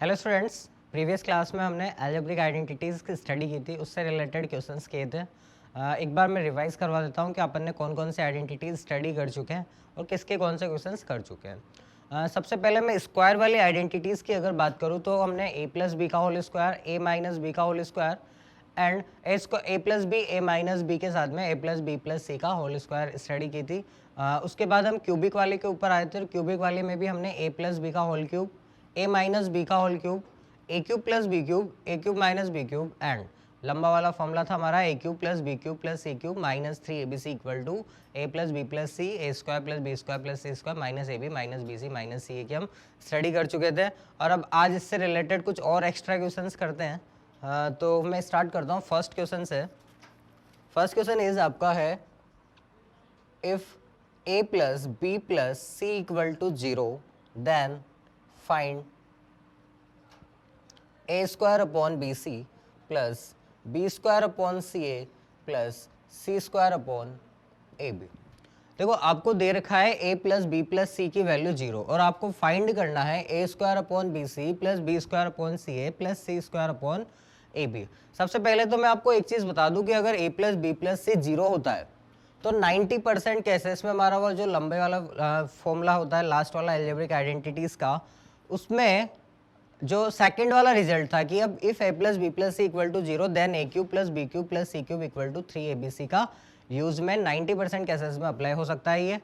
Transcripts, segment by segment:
Hello students, previous class में हमने algebraic identities की स्टडी की थी, उससे रिलेटेड क्वेश्चंस किए थे। एक बार मैं रिवाइज करवा देता हूँ कि अपन ने कौन कौन से आइडेंटिटीज़ स्टडी कर चुके हैं और किसके कौन से क्वेश्चंस कर चुके हैं। सबसे पहले मैं स्क्वायर वाली आइडेंटिटीज़ की अगर बात करूँ तो हमने ए प्लस बी का whole square, A minus B का whole square and A plus B A minus B के साथ में ए प्लस बी प्लस सी का होल स्क्वायर स्टडी की थी। उसके बाद हम क्यूबिक वाले के ऊपर आए थे और क्यूबिक वाले में भी हमने ए प्लस बी का whole cube, a minus B का whole cube, a cube plus B cube, a cube minus B cube and लंबा वाला फॉर्मूला था हमारा a cube plus B cube plus C cube minus 3abc equal to a plus B plus c a square plus B square plus C square minus a B minus b c minus c a की हम study कर चुके थे। और अब आज इससे related कुछ और एक्स्ट्रा क्वेश्चंस करते हैं। तो मैं स्टार्ट करता हूँ फर्स्ट क्वेश्चन से। फर्स्ट क्वेश्चन इज आपका है if a plus b plus c equal to 0 then find a square upon bc plus b square upon ca plus c square upon ab। देखो आपको दे रखा है a प्लस बी प्लस सी की value 0 और आपको find करना है a square upon B C plus B square upon C A plus C square upon A B. सबसे पहले तो मैं आपको एक चीज़ बता दूं कि अगर a प्लस बी प्लस सी 0 होता है तो 90% केसेस में हमारा वो जो लंबे वाला फॉर्मूला होता है लास्ट वाला अलजेब्रिक आइडेंटिटीज़ का, उसमें जो सेकंड वाला रिजल्ट था कि अब if A plus B plus C equal to 0 then A cube plus B cube plus C cube equal to 3abc का यूज़ में 90% केसेस में अप्लाई हो सकता है ये।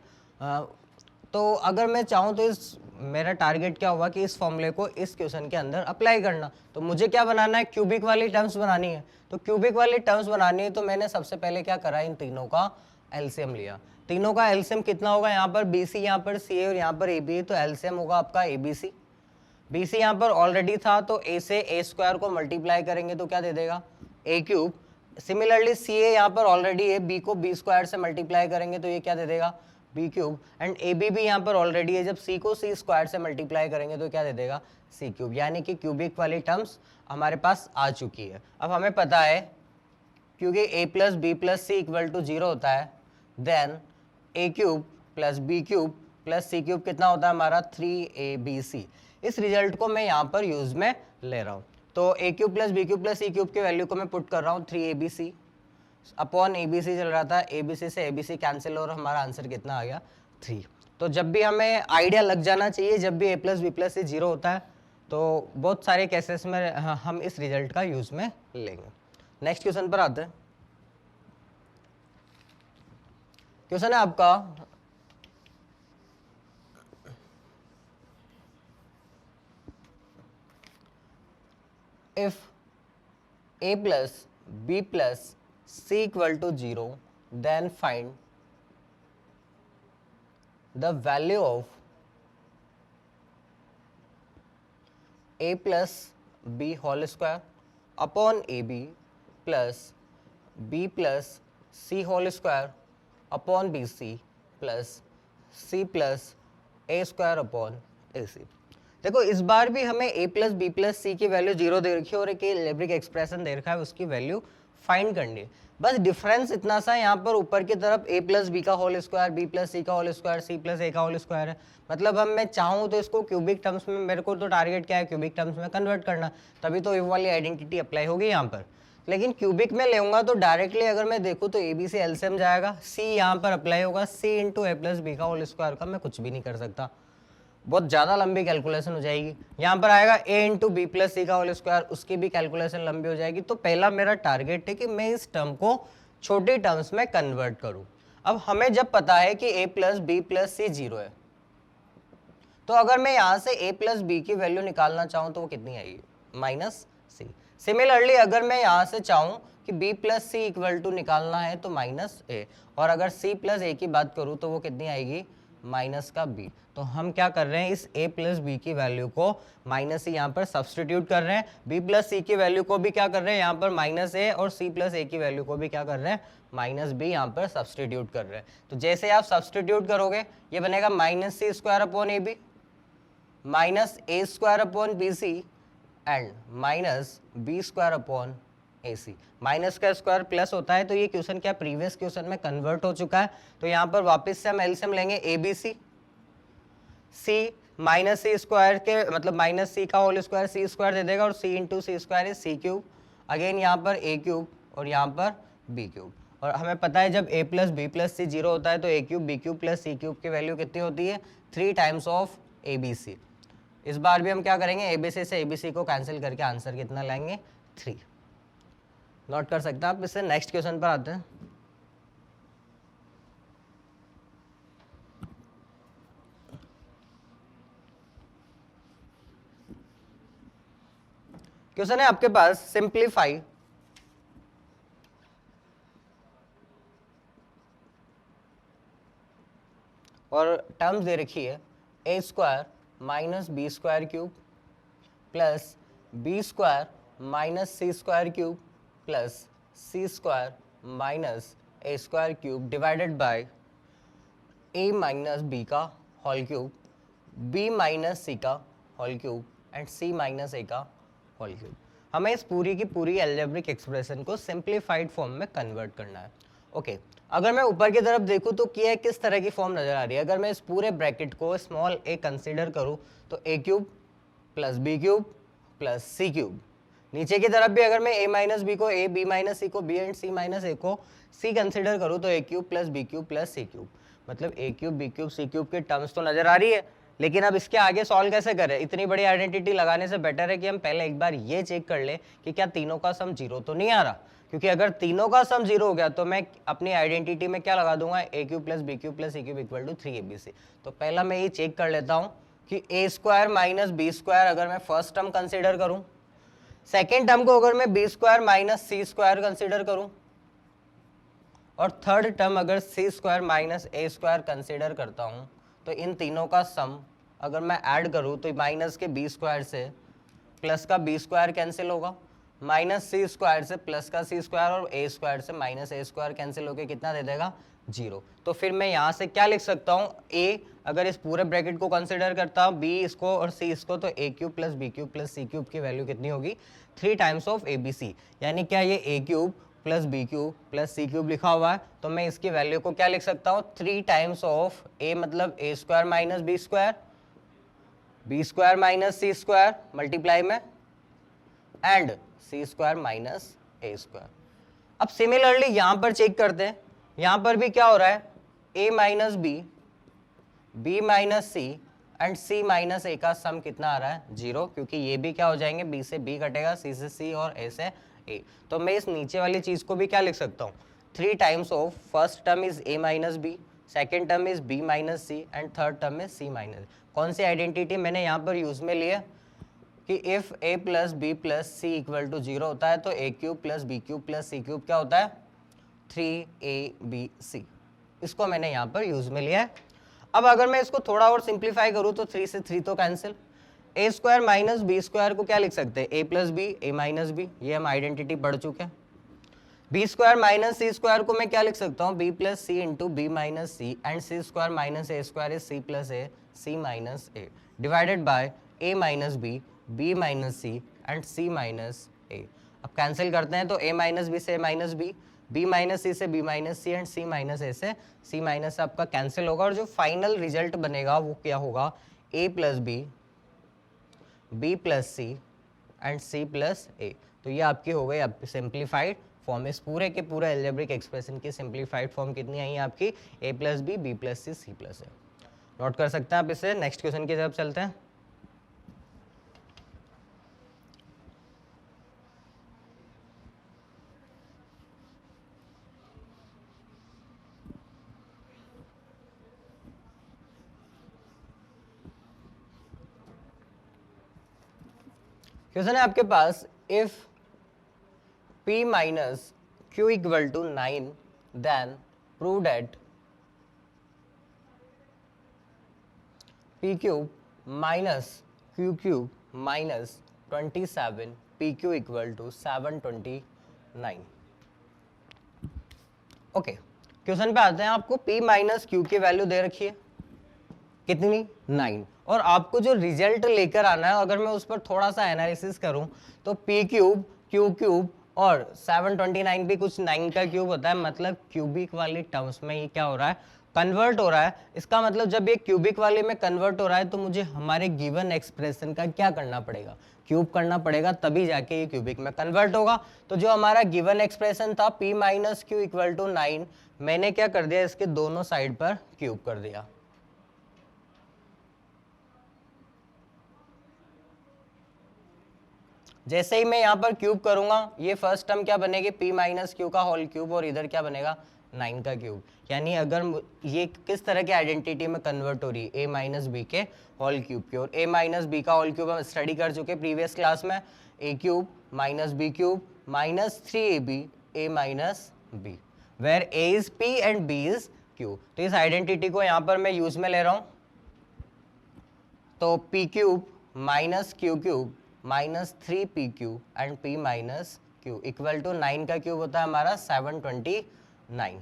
तो अगर मैं चाहूँ तो इस मेरा टारगेट क्या हुआ कि इस फॉर्मूले को इस क्वेश्चन के अंदर अप्लाई करना। तो मुझे क्या बनाना है, क्यूबिक वाली टर्म्स बनानी है। तो क्यूबिक वाली टर्म्स बनानी है तो मैंने सबसे पहले क्या करा, इन तीनों का एलसीएम लिया। तीनों का एलसीएम कितना होगा, यहाँ पर बीसी, यहाँ पर सीए और यहाँ पर एबी, तो एलसीएम होगा आपका एबीसी। बीसी यहाँ पर ऑलरेडी था तो ए से ए स्क्वायर को मल्टीप्लाई करेंगे तो क्या दे देगा, ए क्यूब। सिमिलरली सीए यहाँ पर ऑलरेडी है, बी को बी स्क्वायर से मल्टीप्लाई करेंगे तो ये क्या दे देगा, B cube. And A B भी यहाँ पर ऑलरेडी है, जब सी को सी स्क्वायर से मल्टीप्लाई करेंगे तो क्या दे देगा, सी क्यूब। यानी कि क्यूबिक वाली टर्म्स हमारे पास आ चुकी है। अब हमें पता है क्योंकि a plus B plus C equal to 0 होता है देन ए cube plus B cube plus सी क्यूब कितना होता है हमारा 3abc। इस रिजल्ट को मैं यहाँ पर यूज में ले रहा हूँ। तो a cube plus B cube plus C cube की वैल्यू को मैं पुट कर रहा हूँ 3abc अपॉन abc चल रहा था, abc से abc कैंसिल और हमारा आंसर कितना आ गया 3। तो जब भी हमें आइडिया लग जाना चाहिए, जब भी ए प्लस बी प्लस सी 0 होता है तो बहुत सारे केसेस में हम इस रिजल्ट का यूज में लेंगे। नेक्स्ट क्वेश्चन पर आते हैं। क्वेश्चन है आपका if a plus B plus C equal to 0 then find the value of a plus b whole square upon A b plus B plus c whole square upon B C plus c plus a square upon A c. देखो इस बार भी हमें a plus B plus सी की value 0 दे रखी है और एक अलजेब्रिक एक्सप्रेशन दे रखा है, उसकी वैल्यू फाइंड करनी है। बस डिफरेंस इतना सा, यहाँ पर ऊपर की तरफ ए प्लस बी का होल स्क्वायर, बी प्लस सी का होल स्क्वायर, सी प्लस ए का होल स्क्वायर है। मतलब हम मैं चाहूँ तो इसको क्यूबिक टर्म्स में, मेरे को तो टारगेट क्या है क्यूबिक टर्म्स में कन्वर्ट करना, तभी तो इफ वाली आइडेंटिटी अप्लाई होगी यहाँ पर। लेकिन क्यूबिक में लेऊंगा तो डायरेक्टली अगर मैं देखूँ तो ए बी से एलसीएम जाएगा, सी यहाँ पर अप्लाई होगा, सी इंटू ए प्लस बी का होल स्क्वायर का मैं कुछ भी नहीं कर सकता, बहुत ज़्यादा लंबी कैलकुलेशन हो जाएगी। यहाँ पर आएगा a इंटू बी प्लस सी का होल स्क्वायर, उसकी भी कैलकुलेशन लंबी हो जाएगी। तो पहला मेरा टारगेट है कि मैं इस टर्म को छोटी टर्म्स में कन्वर्ट करूँ। अब हमें जब पता है कि a प्लस बी प्लस सी 0 है, तो अगर मैं यहाँ से a प्लस बी की वैल्यू निकालना चाहूँ तो वो कितनी आएगी, माइनस सी। सिमिलरली अगर मैं यहाँ से चाहूँ कि b plus C equal to निकालना है तो माइनस ए, और अगर c प्लस ए की बात करूँ तो वो कितनी आएगी, माइनस का b। तो हम क्या कर रहे हैं, इस a प्लस बी की वैल्यू को माइनस सी यहाँ पर सब्सटीट्यूट कर रहे हैं, b प्लस सी की वैल्यू को भी क्या कर रहे हैं यहाँ पर माइनस ए, और c प्लस ए की वैल्यू को भी क्या कर रहे हैं माइनस बी यहाँ पर सब्सटीट्यूट कर रहे हैं। तो जैसे आप सब्सटीट्यूट करोगे ये बनेगा minus C square upon A B minus A square upon B C and minus B square upon A C. Minus का स्क्वायर प्लस होता है, तो ये क्वेश्चन क्या प्रीवियस क्वेश्चन में कन्वर्ट हो चुका है। तो यहाँ पर वापस से हम एलसीएम लेंगे a B c, c minus C square के मतलब माइनस सी का होल स्क्वायर सी स्क्वायर दे देगा और c into c square is c cube, again यहाँ पर ए क्यूब और यहाँ पर बी क्यूब, और हमें पता है जब a plus B plus C zero होता है तो a cube B cube plus C cube की वैल्यू कितनी होती है 3 times of A B C. इस बार भी हम क्या करेंगे, ए बी सी से ए बी सी को कैंसिल करके आंसर कितना लाएंगे 3। नोट कर सकते हैं आप। इससे नेक्स्ट क्वेश्चन पर आते हैं। क्वेश्चन है आपके पास सिंप्लीफाई और टर्म्स दे रखी है a square minus B square cube plus B square minus C square cube plus C square minus A square cube divided by A minus B का होल क्यूब, बी माइनस सी का whole cube and C minus a का whole cube. हमें इस पूरी की पूरी algebraic expression को simplified form में कन्वर्ट करना है। ओके, अगर मैं ऊपर की तरफ देखूं तो क्या किस तरह की फॉर्म नजर आ रही है। अगर मैं इस पूरे ब्रैकेट को स्मॉल ए कंसीडर करूं तो a cube plus B cube plus C cube, नीचे की तरफ भी अगर मैं ए माइनस बी को ए, बी माइनस सी को b and C minus a को सी कंसीडर करूं तो a cube plus B cube plus C cube, मतलब a cube B cube c cube के टर्म्स तो नजर आ रही है। लेकिन अब इसके आगे सॉल्व कैसे करें, इतनी बड़ी आइडेंटिटी लगाने से बेटर है कि हम पहले एक बार ये चेक कर ले कि क्या तीनों का सम जीरो तो नहीं आ रहा, क्योंकि अगर तीनों का सम जीरो हो गया तो मैं अपनी आइडेंटिटी में क्या लगा दूंगा, a cube plus B cube plus C cube equal to 3abc। तो पहला मैं ये चेक कर लेता हूँ कि ए स्क्वायर माइनस बी स्क्वायर अगर मैं फर्स्ट टर्म कंसिडर करूँ, सेकेंड टर्म को अगर मैं बी स्क्वायर माइनस सी स्क्वायर कंसिडर करूँ, और थर्ड टर्म अगर सी स्क्वायर माइनस ए स्क्वायर कंसिडर करता हूँ, तो इन तीनों का सम अगर मैं ऐड करूँ तो माइनस के बी स्क्वायर से प्लस का बी स्क्वायर कैंसिल होगा, माइनस सी स्क्वायर से प्लस का सी स्क्वायर और ए स्क्वायर से माइनस ए स्क्वायर कैंसिल होकर कितना दे देगा 0। तो फिर मैं यहाँ से क्या लिख सकता हूँ, ए अगर इस पूरे ब्रैकेट को कंसिडर करता हूँ, बी इसको और सी इसको, तो a cube plus B cube plus C cube की वैल्यू कितनी होगी 3 times of A B c. यानी क्या ये a cube plus B cube plus C cube लिखा हुआ है, तो मैं इसकी वैल्यू को क्या लिख सकता हूँ 3 टाइम्स ऑफ ए मतलब a square minus B square, b square minus C square multiply में and C square minus A square. अब सिमिलरली यहां पर चेक करते हैं, यहां पर भी क्या हो रहा है, a minus B, B minus C and C minus a का सम कितना आ रहा है 0, क्योंकि ये भी क्या हो जाएंगे, बी से बी कटेगा, सी से सी और ए से ए। तो मैं इस नीचे वाली चीज को भी क्या लिख सकता हूँ 3 times of first term is A minus B, second term is B minus C and third term is C minus. कौन सी आइडेंटिटी मैंने यहाँ पर यूज में लिया कि if a plus B plus C equal to 0 होता है तो a cube plus B cube plus C cube क्या होता है 3abc। इसको मैंने यहाँ पर यूज में लिया है। अब अगर मैं इसको थोड़ा और सिंप्लीफाई करूँ तो 3 से 3 तो cancel, A square minus B square को क्या लिख सकते हैं, A plus B A minus B, ये हम आइडेंटिटी पढ़ चुके हैं। बी स्क्वायर माइनस सी स्क्वायर को मैं क्या लिख सकता हूँ, B plus C into B minus C and C square minus A square is C plus A C minus A divided by A minus B, B minus C and C minus ए। अब cancel करते हैं तो a minus b से a minus b minus c से b minus C and C minus a से c minus से आपका cancel होगा, और जो फाइनल रिजल्ट बनेगा वो क्या होगा, a plus B plus c and c plus a. तो ये आपकी हो गई आपकी सिंप्लीफाइड फॉर्म। इस पूरे के पूरे एल्जेब्रिक एक्सप्रेशन की सिंप्लीफाइड फॉर्म कितनी आई है आपकी, ए plus B plus C C plus ए। नोट कर सकते हैं आप इसे। नेक्स्ट क्वेश्चन की तरफ चलते हैं। क्वेश्चन है आपके पास, if p minus q equal to 9 then prove that p cube minus q cube minus 27 p q equal to 729। Okay, question पे आते हैं। आपको p माइनस क्यू की वैल्यू दे रखी है कितनी 9, और आपको जो रिजल्ट लेकर आना है अगर मैं उस पर थोड़ा सा एनालिसिस करूं तो p क्यूब q क्यूब और 729 भी कुछ 9 का क्यूब होता है, मतलब क्यूबिक वाली टर्म्स में ये क्या हो रहा है कन्वर्ट हो रहा है, इसका मतलब जब ये क्यूबिक वाले में कन्वर्ट हो रहा है तो मुझे हमारे गिवन एक्सप्रेशन का क्या करना पड़ेगा, क्यूब करना पड़ेगा, तभी जाके ये क्यूबिक में कन्वर्ट होगा। तो जो हमारा गिवन एक्सप्रेशन था p minus Q equal to 9, मैंने क्या कर दिया, इसके दोनों साइड पर क्यूब कर दिया। जैसे ही मैं यहाँ पर क्यूब करूंगा, ये फर्स्ट टर्म क्या बनेगी, p माइनस क्यू का होल क्यूब, और इधर क्या बनेगा 9 का क्यूब। यानी अगर ये किस तरह के आइडेंटिटी में कन्वर्ट हो रही है, a माइनस बी के होल क्यूब की, और a माइनस बी का होल क्यूब हम स्टडी कर चुके प्रीवियस क्लास में, a cube minus B cube minus 3ab a minus B, where a is p and b is q। तो इस आइडेंटिटी को यहाँ पर मैं यूज में ले रहा हूँ, तो p cube minus Q cube minus 3pq and p minus q equal to 9 का क्यूब होता है हमारा 729।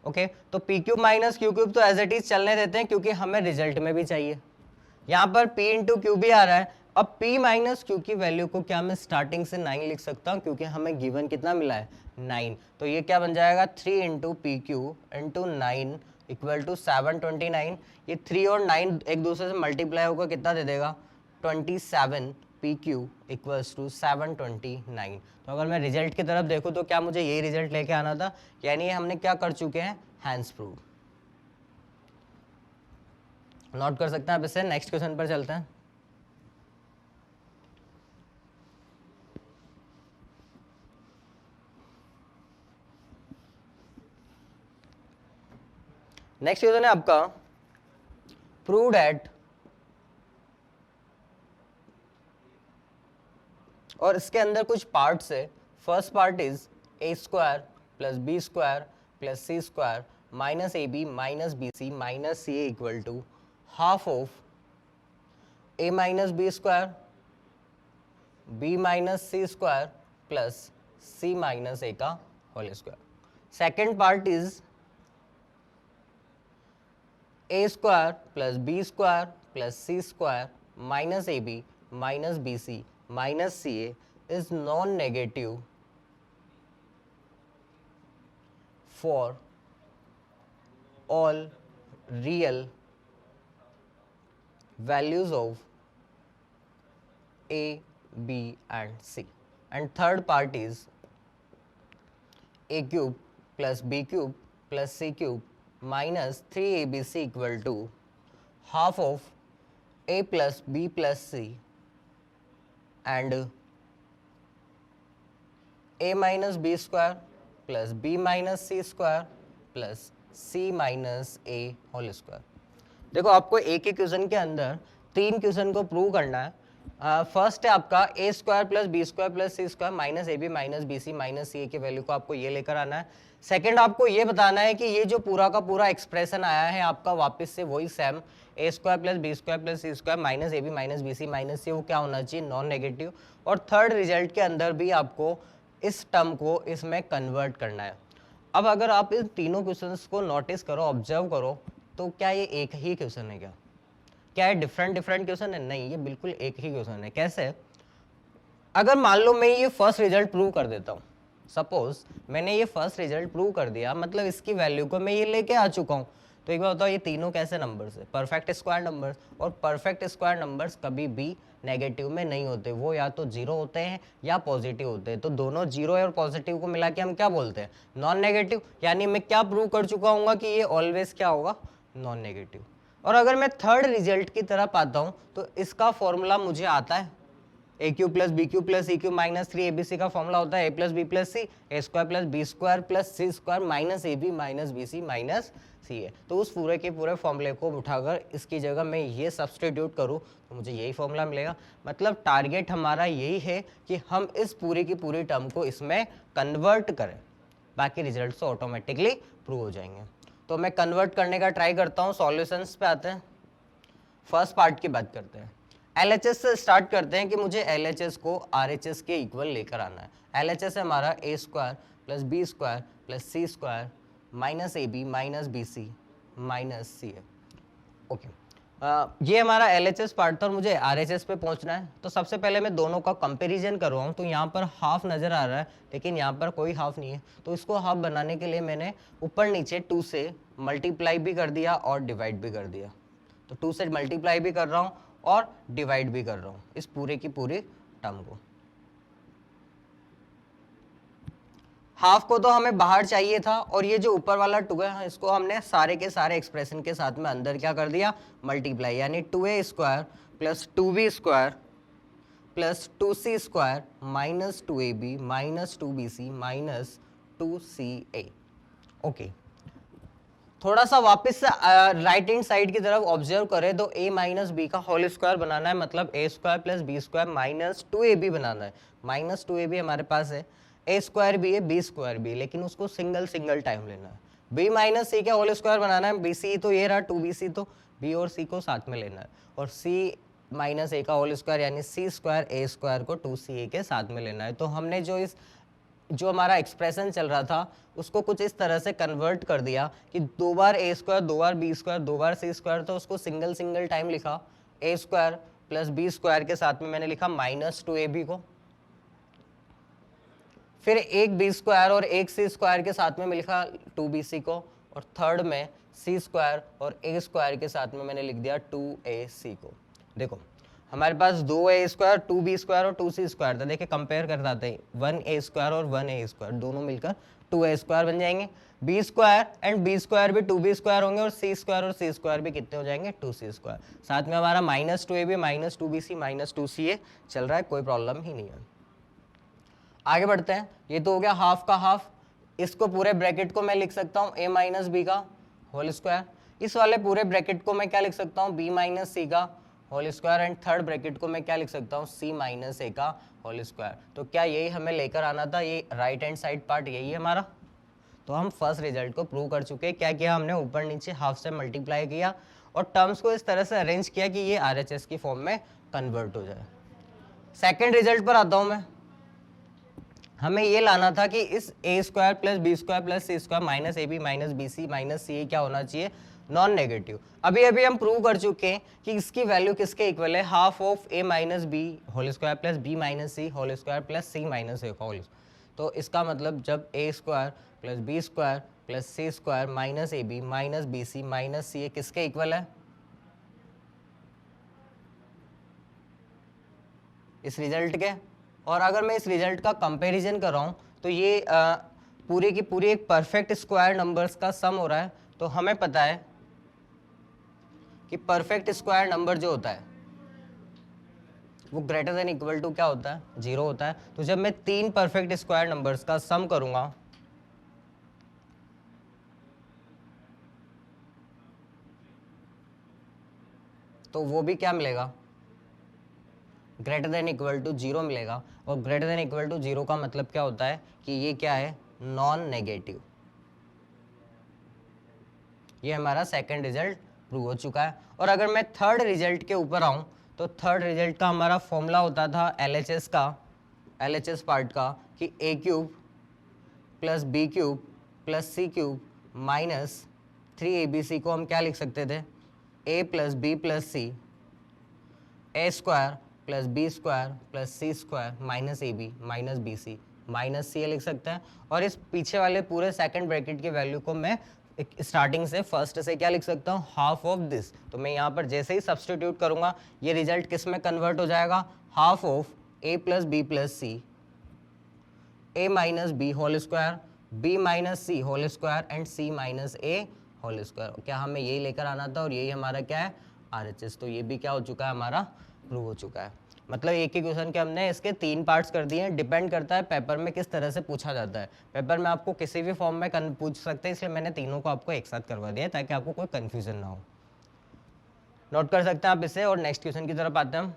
ओके, तो p cube minus Q cube तो एज इट इज चलने देते हैं क्योंकि हमें रिजल्ट में भी चाहिए। यहाँ पर p इंटू क्यू भी आ रहा है। अब p माइनस क्यू की वैल्यू को क्या मैं स्टार्टिंग से 9 लिख सकता हूँ, क्योंकि हमें गिवन कितना मिला है 9। तो ये क्या बन जाएगा 3 into P Q into 9 equal to 729। ये 3 और 9 एक दूसरे से मल्टीप्लाई होकर कितना दे देगा 27 पी क्यू इक्वल्स टू 729। तो अगर मैं रिजल्ट की तरफ देखूँ तो क्या मुझे यही रिजल्ट लेके आना था, यानी हमने क्या कर चुके हैं, हैंड्स प्रूव। नोट कर सकते हैं आप इसे। नेक्स्ट क्वेश्चन पर चलते हैं। नेक्स्ट क्वेश्चन है आपका, प्रूव दैट, और इसके अंदर कुछ पार्ट्स है। First part is a square plus B square plus C square minus a B minus b c minus c a equal to half of a minus B square b minus C square plus c minus a का whole square. Second part is a square plus B square plus C square minus a B minus b c minus CA is non-negative for all real values of A, B and C. And third part is A cube plus B cube plus C cube minus 3ABC equal to half of A plus B plus C and a minus b square plus b minus c square plus c minus a whole square। देखो आपको एक ही question के अंदर 3 question को prove करना है। First है आपका a square plus B square plus C square minus a B minus b c minus c a की वैल्यू को आपको ये लेकर आना है। सेकंड आपको ये बताना है कि ये जो पूरा का पूरा एक्सप्रेशन आया है आपका वापस से वही same a square plus B square plus C square minus a B minus b c minus c, वो क्या होना चाहिए, नॉन नेगेटिव। और थर्ड रिजल्ट के अंदर भी आपको इस टर्म को इसमें कन्वर्ट करना है। अब अगर आप इन तीनों क्वेश्चंस को नोटिस करो, ऑब्जर्व करो, तो क्या ये एक ही क्वेश्चन है, क्या ये डिफरेंट क्वेश्चन है? नहीं, ये बिल्कुल एक ही क्वेश्चन है। कैसे? अगर मान लो मैं ये फर्स्ट रिजल्ट प्रूव कर देता हूँ, सपोज मैंने ये फर्स्ट रिजल्ट प्रूव कर दिया, मतलब इसकी वैल्यू को मैं ये लेके आ चुका हूँ, तो एक बार बताओ ये तीनों कैसे नंबर्स है, परफेक्ट स्क्वायर नंबर्स। और परफेक्ट स्क्वायर नंबर्स कभी भी नेगेटिव में नहीं होते, वो या तो जीरो होते हैं या पॉजिटिव होते हैं। तो दोनों जीरो और पॉजिटिव को मिला के हम क्या बोलते हैं, नॉन नेगेटिव। यानी मैं क्या प्रूव कर चुका हूँ कि ये ऑलवेज क्या होगा, नॉन नेगेटिव। और अगर मैं थर्ड रिजल्ट की तरफ आता हूँ तो इसका फॉर्मूला मुझे आता है, a cube plus b cube plus c cube minus 3abc का फॉर्मूला होता है a plus B plus c a square plus B square plus C square minus a B minus b c minus c a. तो उस पूरे के पूरे फॉर्मूले को उठाकर इसकी जगह मैं ये सब्सटीट्यूट करूँ तो मुझे यही फॉर्मूला मिलेगा। मतलब टारगेट हमारा यही है कि हम इस पूरी की पूरी टर्म को इसमें कन्वर्ट करें, बाकी रिजल्ट तो ऑटोमेटिकली प्रूव हो जाएंगे। तो मैं कन्वर्ट करने का ट्राई करता हूँ। सॉल्यूशंस पे आते हैं, फर्स्ट पार्ट की बात करते हैं। LHS से स्टार्ट करते हैं कि मुझे LHS को RHS के इक्वल लेकर आना है। LHS है हमारा a square plus B square plus C square minus a B minus b c minus c a. Okay, ये हमारा LHS पार्ट था और मुझे RHS पे पहुंचना है। तो सबसे पहले मैं दोनों का कंपैरिजन कर रहा हूँ। तो यहाँ पर हाफ नज़र आ रहा है लेकिन यहाँ पर कोई हाफ नहीं है, तो इसको हाफ बनाने के लिए मैंने ऊपर नीचे 2 से मल्टीप्लाई भी कर दिया और डिवाइड भी कर दिया। तो 2 से मल्टीप्लाई भी कर रहा हूँ और डिवाइड भी कर रहा हूँ इस पूरे की पूरी टर्म को। हाफ को तो हमें बाहर चाहिए था और ये जो ऊपर वाला 2 है इसको हमने सारे के सारे एक्सप्रेशन के साथ में अंदर क्या कर दिया, मल्टीप्लाई, यानी 2a square plus 2b square plus 2c square minus 2ab minus 2bc minus 2ca। Okay, थोड़ा सा वापस से राइट हैंड साइड की तरफ ऑब्जर्व करें तो a माइनस बी का होल स्क्वायर बनाना है, मतलब a square plus B square minus 2ab बनाना है। माइनस 2ab हमारे पास है, a स्क्वायर भी है बी स्क्वायर भी, लेकिन उसको सिंगल सिंगल टाइम लेना है। b माइनस सी का होल स्क्वायर बनाना है, bc तो ये रहा 2bc, तो b और c को साथ में लेना है, और c माइनस a का होल स्क्वायर यानी c स्क्वायर a स्क्वायर को 2ca के साथ में लेना है। तो हमने जो हमारा एक्सप्रेशन चल रहा था उसको कुछ इस तरह से कन्वर्ट कर दिया कि 2 बार a square, 2 bar b square, 2 bar c square, तो उसको सिंगल सिंगल टाइम लिखा। a square plus b square के साथ में मैंने लिखा माइनस 2ab को, फिर एक b स्क्वायर और एक c स्क्वायर के साथ में मैं लिखा 2bc को, और थर्ड में c स्क्वायर और a स्क्वायर के साथ में मैंने लिख दिया 2ac को। देखो हमारे पास 2a स्क्वायर, 2b स्क्वायर और 2c स्क्वायर था। देखिए कंपेयर कर जाते हैं, 1a स्क्वायर और 1a स्क्वायर दोनों मिलकर 2a स्क्वायर बन जाएंगे। b square and b square भी 2b स्क्वायर होंगे, और c स्क्वायर और c स्क्वायर भी कितने हो जाएंगे, 2c स्क्वायर। साथ में हमारा minus 2ab minus 2bc minus 2ca चल रहा है, कोई प्रॉब्लम ही नहीं है। आगे बढ़ते हैं, ये तो हो गया हाफ का हाफ। इसको पूरे ब्रैकेट को मैं लिख सकता हूँ a माइनस बी का होल स्क्वायर, इस वाले पूरे ब्रैकेट को मैं क्या लिख सकता हूँ, b माइनस सी का whole square, and third bracket को मैं क्या लिख सकता हूँ, c माइनस ए का होल स्क्वायर। तो क्या यही हमें लेकर आना था, ये राइट हैंड साइड पार्ट यही है हमारा। तो हम फर्स्ट रिजल्ट को प्रूव कर चुके हैं। क्या किया हमने, ऊपर नीचे हाफ से मल्टीप्लाई किया और टर्म्स को इस तरह से अरेंज किया कि ये RHS की फॉर्म में कन्वर्ट हो जाए। सेकेंड रिजल्ट पर आता हूँ मैं। हमें ये लाना था कि इस a square plus B square plus C square minus a B minus b c minus c क्या होना चाहिए, नॉन नेगेटिव। अभी अभी हम प्रूव कर चुके हैं कि इसकी वैल्यू किसके इक्वल है, half of a minus B whole square plus b minus C whole square plus c minus a whole. तो इसका मतलब जब a square plus B square plus C square minus a B minus b c minus c a किसके equal है, इस result के। और अगर मैं इस रिजल्ट का कंपैरिजन कर रहा हूँ तो ये पूरी की पूरी एक परफेक्ट स्क्वायर नंबर्स का सम हो रहा है। तो हमें पता है कि परफेक्ट स्क्वायर नंबर जो होता है वो ग्रेटर देन इक्वल टू क्या होता है, 0 होता है। तो जब मैं 3 परफेक्ट स्क्वायर नंबर्स का सम करूंगा तो वो भी क्या मिलेगा, ग्रेटर देन इक्वल टू 0 मिलेगा। और ग्रेटर देन इक्वल टू 0 का मतलब क्या होता है कि ये क्या है, नॉन नेगेटिव। ये हमारा सेकंड रिजल्ट प्रूव हो चुका है। और अगर मैं थर्ड रिजल्ट के ऊपर आऊं तो थर्ड रिजल्ट का हमारा फॉर्मूला होता था LHS का, LHS पार्ट का, कि a cube plus B cube plus C cube minus 3abc को हम क्या लिख सकते थे, a plus B plus c a square plus B square plus C square minus a B minus b c minus c लिख सकते हैं। और इस पीछे वाले पूरे सेकंड ब्रैकेट की वैल्यू को मैं स्टार्टिंग से फर्स्ट से क्या लिख सकता हूँ, हाफ ऑफ दिस। तो मैं यहाँ पर जैसे ही सब्सटीट्यूट करूँगा ये रिजल्ट किस में कन्वर्ट हो जाएगा, half of a plus B plus C a minus B whole square b minus C whole square and c minus a whole square. क्या हमें यही लेकर आना था और यही हमारा क्या है, RHS। तो ये भी क्या हो चुका है, हमारा प्रूव हो चुका है। मतलब एक ही क्वेश्चन के हमने इसके 3 पार्ट्स कर दिए हैं। डिपेंड करता है पेपर में किस तरह से पूछा जाता है। पेपर में आपको किसी भी फॉर्म में पूछ सकते हैं, इसलिए मैंने तीनों को आपको एक साथ करवा दिया ताकि आपको कोई कन्फ्यूजन ना हो। नोट कर सकते हैं आप इसे, और नेक्स्ट क्वेश्चन की तरफ आते हैं हम।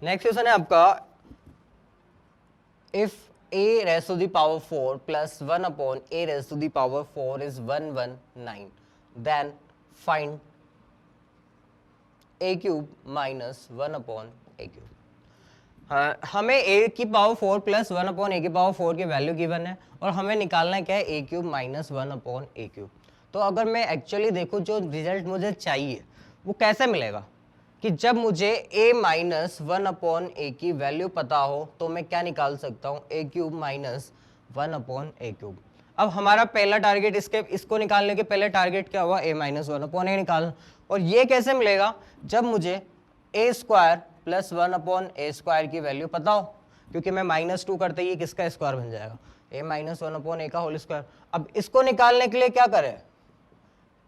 नेक्स्ट क्वेश्चन है आपका, if a raised to the power 4 plus 1 upon a raised to the power 4 is 119, then find a cube minus 1 upon a cube. हमें a की पावर 4 प्लस 1 अपॉन a की पावर 4 की वैल्यू गिवन है और हमें निकालना है क्या है, a cube minus 1 upon a cube. तो अगर मैं एक्चुअली देखूँ जो रिजल्ट मुझे चाहिए वो कैसे मिलेगा कि जब मुझे a माइनस 1 अपॉन a की वैल्यू पता हो तो मैं क्या निकाल सकता हूँ, a cube minus 1 upon a cube. अब हमारा पहला टारगेट इसको निकालने के पहले टारगेट क्या हुआ, a माइनस 1 अपॉन a निकालना. और ये कैसे मिलेगा, जब मुझे a square plus 1 upon a square की वैल्यू पता हो, क्योंकि मैं -2 करते ही किसका स्क्वायर बन जाएगा, a माइनस 1 अपॉन a का होल स्क्वायर. अब इसको निकालने के लिए क्या करें,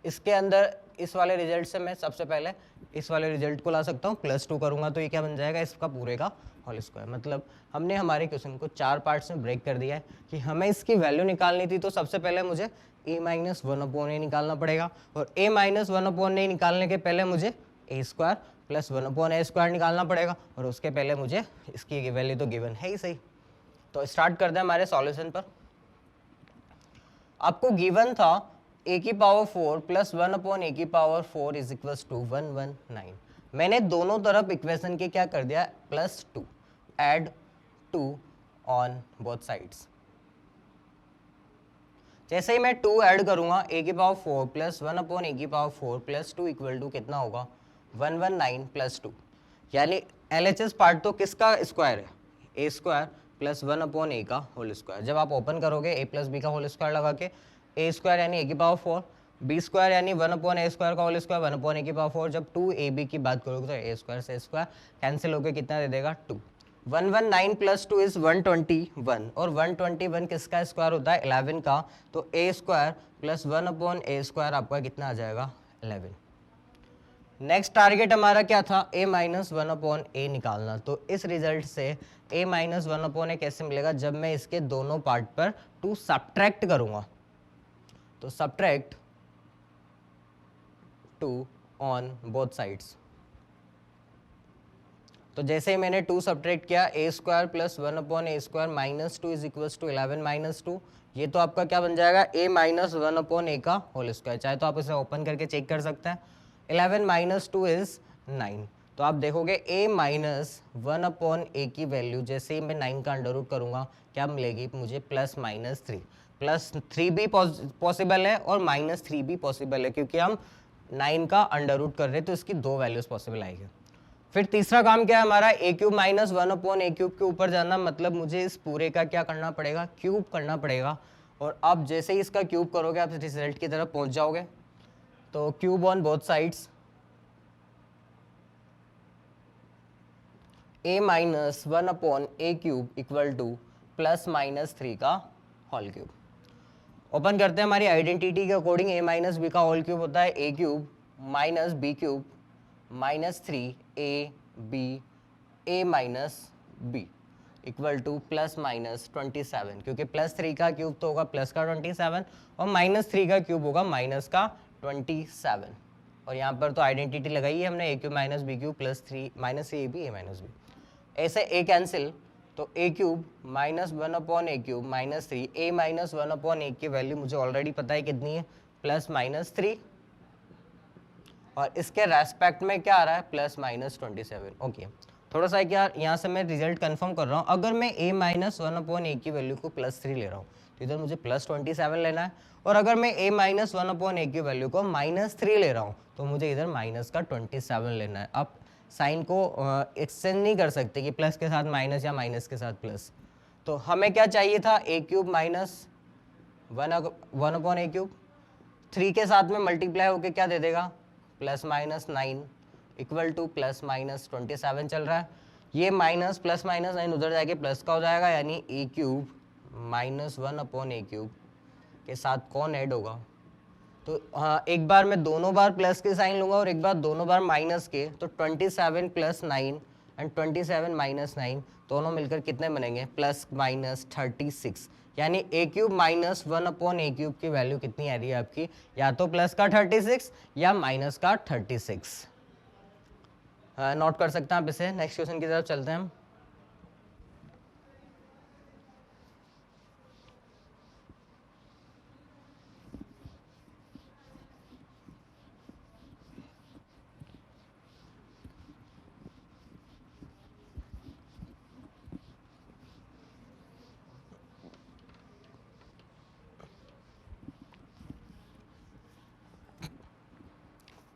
इसके अंदर इस वाले रिजल्ट से मैं सबसे पहले इस वाले रिजल्ट को ला सकता हूँ, +2 करूंगा तो ये क्या बन जाएगा, इसका पूरे का होल स्क्वायर. मतलब हमने हमारे क्वेश्चन को 4 पार्ट्स में ब्रेक कर दिया है कि हमें इसकी वैल्यू निकालनी थी. तो सबसे पहले मुझे a माइनस 1 अपॉन a निकालना पड़ेगा और a माइनस 1 अपॉन a निकालने के पहले मुझे a square plus 1 upon a square निकालना पड़ेगा और उसके पहले मुझे इसकी वैल्यू तो गिवन है ही सही. तो स्टार्ट करते हैं हमारे सॉल्यूशन पर. आपको गिवन था a की पावर 4 प्लस 1 अपॉन a की पावर 4 इज इक्वल्स टू 119. मैंने दोनों तरफ इक्वेशन के क्या कर दिया, +2, एड 2 ऑन बोथ साइड्स. जैसे ही मैं 2 ऐड करूंगा, a की पावर 4 प्लस 1 अपॉन a की पावर 4 प्लस 2 इक्वल टू कितना होगा, 119 प्लस 2. यानी LHS पार्ट तो किसका स्क्वायर है, a square plus 1 upon a का होल स्क्वायर. जब आप ओपन करोगे a प्लस b का होल स्क्वायर लगा के, a स्क्वायर यानी a की पावर 4, b स्क्वायर यानी 1 अपॉन a स्क्वायर का होल स्क्वायर 1 अपॉन a की पावर 4. जब 2ab की बात करोगे तो a स्क्वायर से स्क्वायर कैंसिल होकर कितना दे देगा, 2. 119 प्लस 2 इज 121 और 121 किसका स्क्वायर होता है, 11 का. तो a square plus 1 upon a square आपका कितना आ जाएगा, 11. नेक्स्ट टारगेट हमारा क्या था, a माइनस 1 अपॉन a निकालना. तो इस रिजल्ट से a माइनस 1 अपॉन a कैसे मिलेगा, जब मैं इसके दोनों पार्ट पर 2 सब्ट्रैक्ट करूंगा. तो सब्ट्रैक्ट 2 ऑन बोथ साइड्स. तो जैसे ही मैंने 2 सब्ट्रैक्ट किया, a square plus 1 upon a square minus 2 is equals to 11 minus 2. ये तो आपका क्या बन जाएगा, a माइनस 1 अपॉन a का होल स्क्वायर. चाहे तो आप इसे ओपन करके चेक कर सकते हैं. 11 माइनस 2 इज 9. तो आप देखोगे a माइनस 1 अपॉन a की वैल्यू जैसे ही मैं 9 का अंडर रूट करूंगा क्या मिलेगी मुझे, +-3. +3 भी पॉसिबल है और -3 भी पॉसिबल है, क्योंकि हम 9 का अंडर रूट कर रहे हैं तो इसकी 2 वैल्यूज पॉसिबल आएगी. फिर तीसरा काम क्या है हमारा, a cube minus 1 upon a cube के ऊपर जाना. मतलब मुझे इस पूरे का क्या करना पड़ेगा, क्यूब करना पड़ेगा. और अब जैसे ही इसका क्यूब करोगे आप रिजल्ट की तरफ पहुंच जाओगे. तो cube on both sides, a minus 1 upon a cube equal to +-3 का होल क्यूब. ओपन करते हैं हमारी आइडेंटिटी के अकॉर्डिंग. a माइनस बी का होल क्यूब होता है a cube minus B cube minus 3ab a minus b equal to +-27, क्योंकि +3 का क्यूब तो होगा प्लस का 27 और -3 का क्यूब होगा माइनस का 27. और यहाँ पर तो आइडेंटिटी लगाई है हमने, a cube minus B cube +3 minus a b a minus b. ऐसे a कैंसिल, तो a cube minus 1 upon a cube minus 3, a minus 1 upon a की वैल्यू मुझे ऑलरेडी पता है कितनी है, +-3. और इसके रेस्पेक्ट में क्या आ रहा है, +-27. ओके, थोड़ा सा क्या यहाँ से मैं रिजल्ट कंफर्म कर रहा हूँ. अगर मैं a माइनस 1 अपॉन a की वैल्यू को +3 ले रहा हूँ तो इधर मुझे +27 लेना है. और अगर मैं a माइनस 1 अपॉन a की वैल्यू को -3 ले रहा हूँ तो मुझे इधर माइनस का 27 लेना है. आप साइन को एक्सचेंज नहीं कर सकते कि प्लस के साथ माइनस या माइनस के साथ प्लस. तो हमें क्या चाहिए था, a cube minus 1 upon a cube 3 के साथ में मल्टीप्लाई होके क्या दे देगा, +-9 इक्वल टू +-27 चल रहा है. ये माइनस +-9 उधर जाके प्लस का हो जाएगा, यानी a cube minus 1 upon a cube के साथ कौन ऐड होगा. तो हाँ, एक बार मैं दोनों बार प्लस के साइन लूंगा और एक बार दोनों बार माइनस के. तो 27 + 9 एंड 27 - 9 दोनों मिलकर कितने बनेंगे, +-36. यानी a cube minus 1 upon a cube की वैल्यू कितनी आ रही है आपकी, या तो प्लस का 36 या माइनस का 36. नोट कर सकते हैं आप इसे। नेक्स्ट क्वेश्चन की तरफ चलते हैं हम।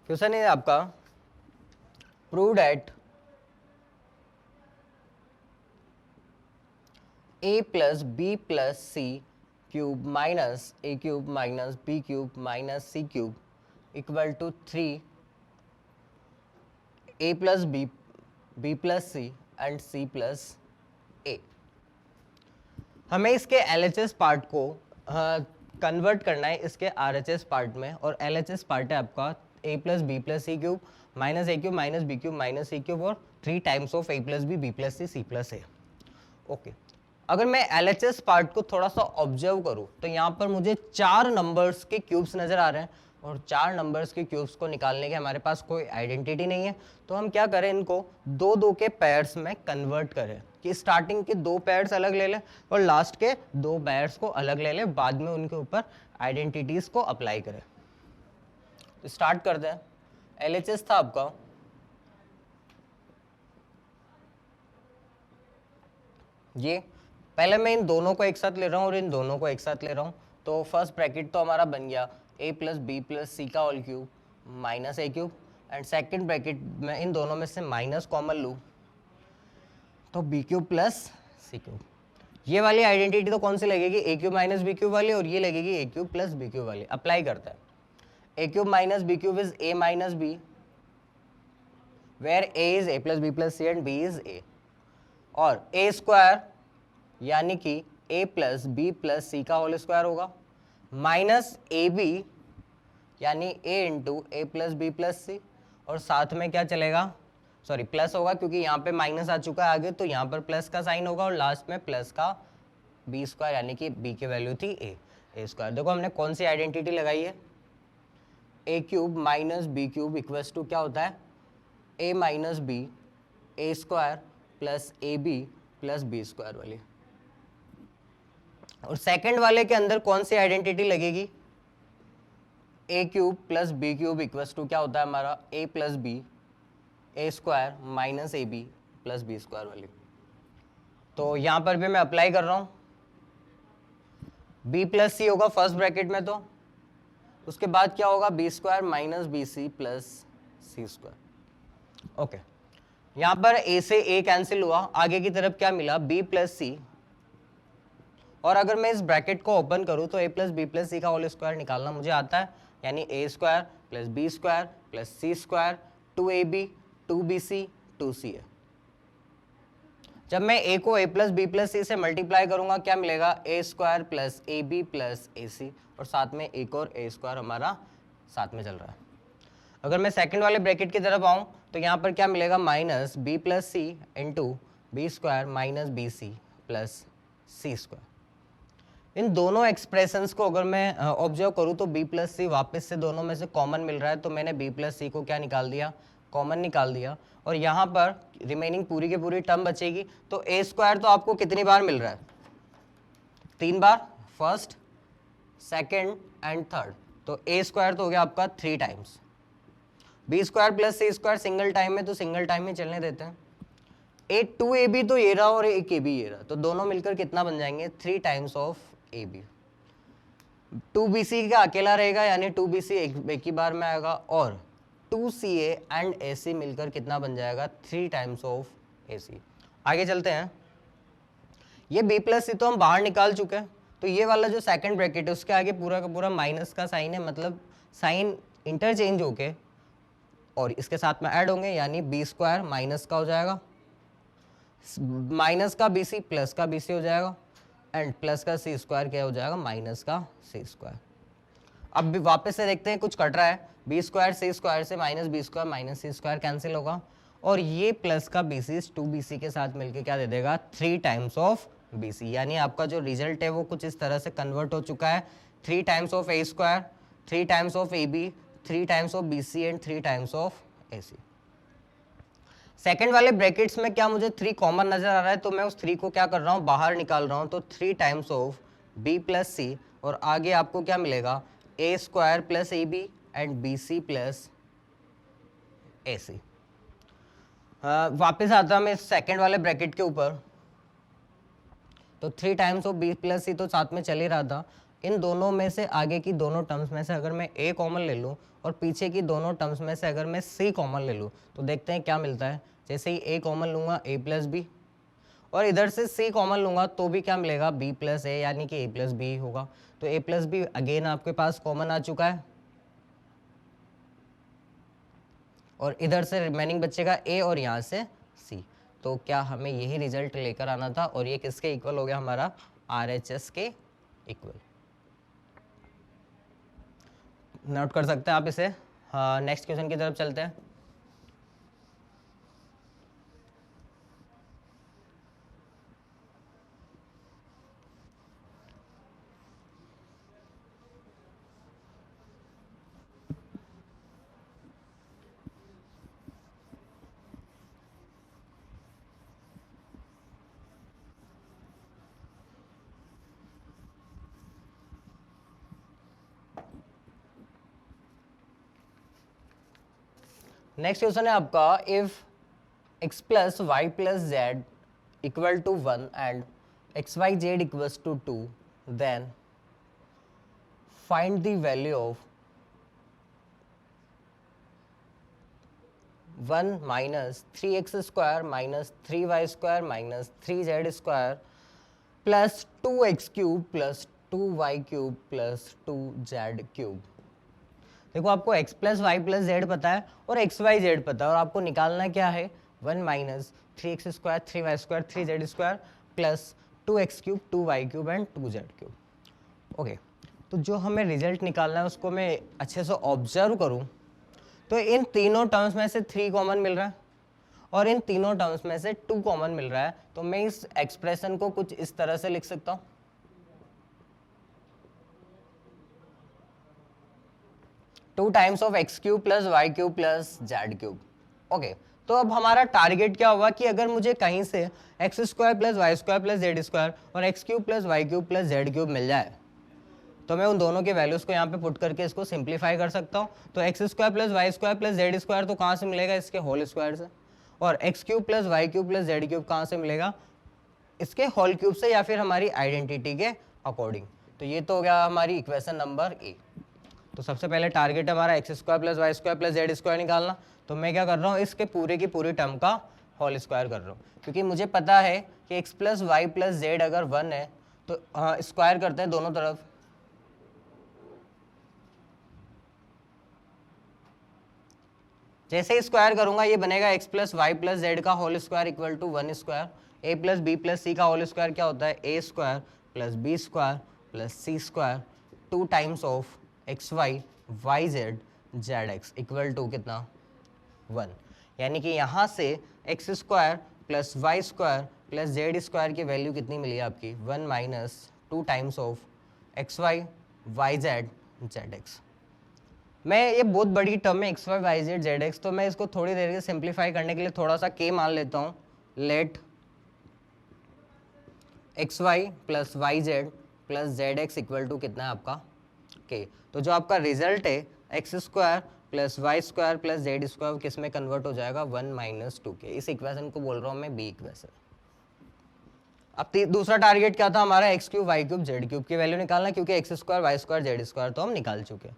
क्वेश्चन है आपका, prove that a plus B plus C cube minus A cube minus B cube minus C cube equal to 3 a plus B plus c and c plus a. हमें इसके LHS part को convert करना है इसके RHS part में, और LHS part है आपका a plus B plus C cube minus A cube minus B cube minus C cube और 3 times of a plus B plus C C plus A. Okay, अगर मैं LHS पार्ट को थोड़ा सा ऑब्जर्व करूं तो यहाँ पर मुझे 4 नंबर्स के क्यूब्स नजर आ रहे हैं, और 4 नंबर्स के क्यूब्स को निकालने के हमारे पास कोई आइडेंटिटी नहीं है। तो हम क्या करें, इनको 2-2 के पेयर्स में कन्वर्ट करें, कि स्टार्टिंग के 2 पेयर्स अलग ले लें और लास्ट के 2 पेयर्स को अलग ले लें, बाद में उनके ऊपर आइडेंटिटीज को अप्लाई करें। तो स्टार्ट करते हैं। LHS था आपका ये, पहले मैं इन दोनों को एक साथ ले रहा हूँ और इन दोनों को एक साथ ले रहा हूँ। तो फर्स्ट ब्रैकेट तो हमारा बन गया a प्लस बी प्लस सी का whole cube minus A cube, and second bracket में इन दोनों में से माइनस कॉमन लूँ तो बी क्यूब प्लस सी क्यूब। ये वाली आइडेंटिटी तो कौन सी लगेगी, a cube minus B cube वाली, और ये लगेगी a cube plus B cube वाली। अप्लाई करता है। A cube minus B cube is A minus B, where a is a plus B plus c and b is a, और a square यानी कि a प्लस बी प्लस सी का whole square होगा, minus a b यानी a into a plus B plus c, और साथ में क्या चलेगा, सॉरी प्लस होगा क्योंकि यहाँ पे माइनस आ चुका है आगे, तो यहाँ पर प्लस का साइन होगा, और लास्ट में प्लस का बी स्क्वायर यानी कि b की वैल्यू थी ए स्क्वायर। देखो हमने कौन सी आइडेंटिटी लगाई है, a cube minus B cube equals to क्या होता है, a minus b a square plus a b plus B square वाली। और सेकंड वाले के अंदर कौन सी आइडेंटिटी लगेगी, a cube plus B cube equals to क्या होता है हमारा, a plus B a square minus a b plus B square वाली। तो यहाँ पर भी मैं अप्लाई कर रहा हूँ, बी प्लस सी होगा फर्स्ट ब्रैकेट में, तो उसके बाद क्या होगा, बी स्क्वायर माइनस बी सी प्लस सी स्क्वायर। ओके, यहाँ पर ए से ए कैंसिल हुआ, आगे की तरफ क्या मिला, बी प्लस सी, और अगर मैं इस ब्रैकेट को ओपन करूं तो a प्लस बी प्लस सी का होल स्क्वायर निकालना मुझे आता है, यानी a square plus B square plus C square 2ab 2bc 2ca। जब मैं a को a plus B plus c से मल्टीप्लाई करूंगा क्या मिलेगा, a square plus a b plus A c, और साथ में एक और a स्क्वायर हमारा साथ में चल रहा है। अगर मैं सेकंड वाले ब्रैकेट की तरफ आऊं तो यहाँ पर क्या मिलेगा, माइनस बी प्लस सी into b square minus b सी प्लस सी स्क्वायर। इन दोनों एक्सप्रेशंस को अगर मैं ऑब्जर्व करूं तो b प्लस सी वापस से दोनों में से कॉमन मिल रहा है, तो मैंने b प्लस सी को क्या निकाल दिया, कॉमन निकाल दिया, और यहाँ पर रिमेनिंग पूरी की पूरी टर्म बचेगी। तो a स्क्वायर तो आपको कितनी बार मिल रहा है, 3 बार, फर्स्ट सेकेंड एंड थर्ड, तो a स्क्वायर तो हो गया आपका 3 टाइम्स। b स्क्वायर प्लस सी स्क्वायर सिंगल टाइम में, तो सिंगल टाइम में चलने देते हैं। 2ab तो ये रहा और 1ab ये रहा, तो दोनों मिलकर कितना बन जाएंगे, 3 टाइम्स ऑफ AB। 2BC का अकेला रहेगा यानी 2BC एक ही बार में आएगा, और 2CA एंड AC मिलकर कितना बन जाएगा, 3 टाइम्स ऑफ AC। आगे चलते हैं, ये B प्लस सी तो हम बाहर निकाल चुके हैं, तो ये वाला जो सेकंड ब्रैकेट है उसके आगे पूरा का पूरा माइनस का साइन है, मतलब साइन इंटरचेंज होके और इसके साथ में ऐड होंगे, यानी बी स्क्वायर माइनस का हो जाएगा, माइनस का BC प्लस का BC हो जाएगा, एंड प्लस का सी स्क्वायर क्या हो जाएगा, माइनस का सी स्क्वायर। अब भी वापस से देखते हैं कुछ कट रहा है, बी स्क्वायर सी स्क्वायर से माइनस बी स्क्वायर माइनस सी स्क्वायर कैंसिल होगा, और ये प्लस का BC 2BC के साथ मिलके क्या दे देगा, 3 टाइम्स ऑफ BC, यानी आपका जो रिजल्ट है वो कुछ इस तरह से कन्वर्ट हो चुका है, 3 times of A square, 3 times of AB, 3 times of BC and 3 times of AC। Second वाले ब्रैकेट्स में क्या मुझे 3 कॉमन नजर आ रहा है, तो मैं उस 3 को क्या कर रहा हूँ, बाहर निकाल रहा हूँ। तो 3 times of b plus c, और आगे आपको क्या मिलेगा, a square plus a b and b C plus A c. वापिस आता हूँ मैं सेकंड वाले ब्रैकेट के ऊपर। तो 3 टाइम्स ऑफ बी प्लस सी तो साथ में चल ही रहा था। इन दोनों में से आगे की दोनों टर्म्स में से अगर मैं ए कॉमन ले लूँ और पीछे की दोनों टर्म्स में से अगर मैं सी कॉमन ले लूँ, तो देखते हैं क्या मिलता है। जैसे ही ए कॉमन लूँगा ए प्लस बी, और इधर से सी कॉमन लूँगा तो भी क्या मिलेगा, बी प्लस ए, यानी कि ए प्लस बी होगा। तो ए प्लस बी अगेन आपके पास कॉमन आ चुका है, और इधर से रिमेनिंग बचेगा ए और यहाँ से सी। तो क्या हमें यही रिजल्ट लेकर आना था, और ये किसके इक्वल हो गया, हमारा RHS के इक्वल। नोट कर सकते हैं आप इसे। हाँ, नेक्स्ट क्वेश्चन की तरफ चलते हैं। नेक्स्ट क्वेश्चन है आपका, if x plus Y plus Z equal to 1 and X Y Z equals to 2, then find the value of 1 minus 3x square minus 3y square minus 3z square plus 2x cube plus 2y cube plus 2z cube. देखो आपको x plus Y plus Z पता है और X Y Z पता है, और आपको निकालना क्या है, 1 minus 3x square 3y square 3z square plus 2x cube 2y cube and 2z cube. Okay, तो जो हमें रिजल्ट निकालना है उसको मैं अच्छे से ऑब्जर्व करूँ तो इन तीनों टर्म्स में से 3 कॉमन मिल रहा है और इन तीनों टर्म्स में से 2 कॉमन मिल रहा है। तो मैं इस एक्सप्रेशन को कुछ इस तरह से लिख सकता हूँ, 2 times of x cube plus Y cube plus Z cube. Okay, तो अब हमारा टारगेट क्या होगा कि अगर मुझे कहीं से x square plus Y square plus Z square और x cube plus Y cube plus Z cube मिल जाए तो मैं उन दोनों के वैल्यूज को यहाँ पे पुट करके इसको सिंप्लीफाई कर सकता हूँ। तो X square plus Y square plus Z square तो कहाँ से मिलेगा, इसके होल स्क्वायर से, और x cube plus Y cube plus Z cube कहाँ से मिलेगा, इसके होल क्यूब से, या फिर हमारी आइडेंटिटी के अकॉर्डिंग। तो ये तो हो गया हमारी इक्वेशन नंबर ए। तो सबसे पहले टारगेट है हमारा X square plus Y square plus Z square निकालना। तो मैं क्या कर रहा हूँ, इसके पूरे की पूरी टर्म का होल स्क्वायर कर रहा हूँ, क्योंकि मुझे पता है कि X plus Y plus Z अगर 1 है तो स्क्वायर करते हैं दोनों तरफ, जैसे ही स्क्वायर करूंगा ये बनेगा x plus Y plus z का whole square equal to 1 square. A plus B plus सी का होल स्क्वायर क्या होता है, a square plus B square plus C square 2 times of x Y Y Z Z x equal to कितना, 1। यानी कि यहाँ से x square plus Y square plus Z square की वैल्यू कितनी मिली आपकी, 1 minus 2 times of x Y Y Z Z X. मैं ये बहुत बड़ी टर्म है X Y Y Z Z X, तो मैं इसको थोड़ी देर के सिंप्लीफाई करने के लिए थोड़ा सा के मान लेता हूँ। Let X Y plus Y Z plus Z x equal to कितना है आपका, के। तो जो आपका रिजल्ट है x square plus Y square plus Z square किस में कन्वर्ट हो जाएगा, 1 माइनस 2 के। इस इक्वेशन को बोल रहा हूँ मैं बी इक्वेशन। अब दूसरा टारगेट क्या था हमारा, X cube Y cube Z cube की वैल्यू निकालना, क्योंकि X square Y square Z square तो हम निकाल चुके हैं।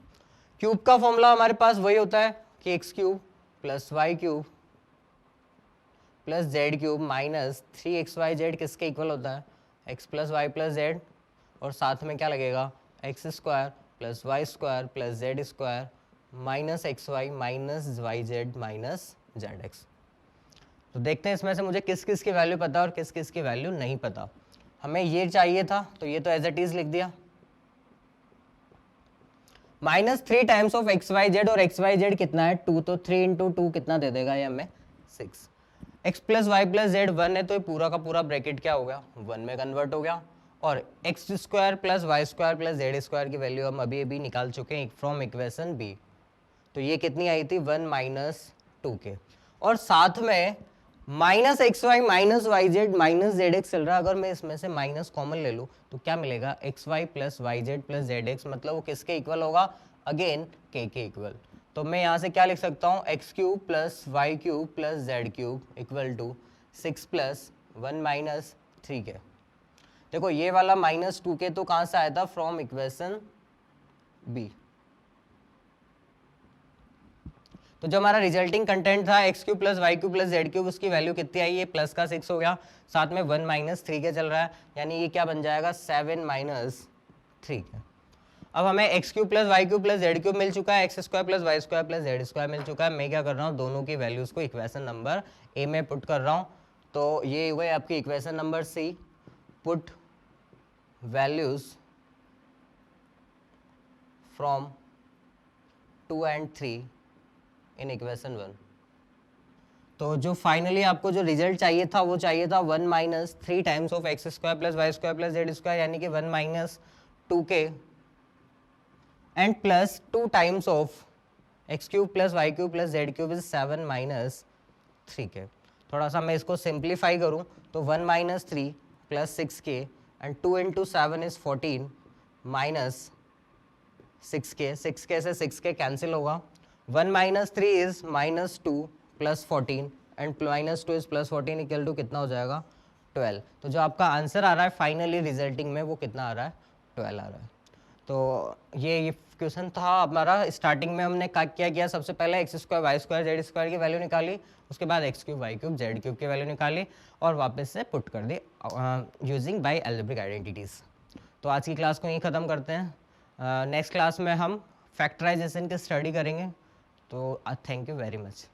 क्यूब का फॉर्मूला हमारे पास वही होता है कि X cube plus Y cube plus Z cube minus 3xyz किसके इक्वल होता है, X plus Y plus Z, और साथ में क्या लगेगा, X square plus Y square plus Z square minus X Y minus Y Z minus Z X. तो देखते हैं इसमें से मुझे किस किस की वैल्यू पता और किस किस की वैल्यू नहीं पता। हमें ये चाहिए था तो ये तो एज इट इज लिख दिया, minus 3 times of x Y Z, और एक्स वाई जेड कितना है 2, तो 3 इंटू 2 कितना दे देगा ये हमें 6। X plus Y plus Z 1 है तो ये पूरा का पूरा ब्रैकेट क्या हो गया, 1 में कन्वर्ट हो गया। और X square plus Y square plus Z square की वैल्यू हम अभी अभी निकाल चुके हैं फ्रॉम इक्वेशन बी। तो ये कितनी आई थी, 1 माइनस 2 के। और साथ में minus X Y minus Y Z minus Z X चल रहा है। अगर मैं इसमें से माइनस कॉमन ले लूँ तो क्या मिलेगा, X Y plus Y Z plus Z X, मतलब वो किसके इक्वल होगा, अगेन के इक्वल। तो मैं यहाँ से क्या लिख सकता हूँ, X cube plus Y cube plus Z cube equal to 6 plus 1 minus 3 K. देखो ये वाला माइनस 2 के तो कहाँ से आया था, फ्रॉम इक्वेशन बी। तो जो हमारा रिजल्टिंग कंटेंट था x cube plus Y cube plus Z cube, उसकी वैल्यू कितनी आई, ये प्लस का 6 हो गया, साथ में 1 माइनस 3 के चल रहा है, यानी ये क्या बन जाएगा 7 माइनस 3 के। अब हमें x cube plus Y cube plus Z cube मिल चुका है, x square plus Y square plus Z square मिल चुका है। मैं क्या कर रहा हूँ, दोनों की वैल्यूज को इक्वेशन नंबर ए में पुट कर रहा हूँ। तो ये हुए आपकी equation number C, put values from 2 and 3 in equation 1। तो जो फाइनली आपको जो रिजल्ट चाहिए था वो चाहिए था 1 minus 3 times of x square plus Y square plus Z square, यानी कि 1 minus 2k and plus 2 times of x cube plus Y cube plus Z cube is 7 minus 3k। थोड़ा सा मैं इसको सिंप्लीफाई करूं तो 1 minus 3 plus 6k and 2 into 7 is 14 minus 6k, 6k से 6k cancel होगा, 1 minus 3 is minus 2 plus 14 and minus 2 is plus 14 equal to कितना हो जाएगा 12। तो जो आपका आंसर आ रहा है फाइनली रिजल्टिंग में वो कितना आ रहा है, 12 आ रहा है। तो ये क्वेश्चन था हमारा। स्टार्टिंग में हमने क्या किया, सबसे पहले x square Y square Z square की वैल्यू निकाली, उसके बाद x cube Y cube Z cube की वैल्यू निकाली और वापस से पुट कर दी यूजिंग बाय अलजेब्रिक आइडेंटिटीज़। तो आज की क्लास को यहीं ख़त्म करते हैं। नेक्स्ट क्लास में हम फैक्टराइजेशन की स्टडी करेंगे। तो थैंक यू वेरी मच।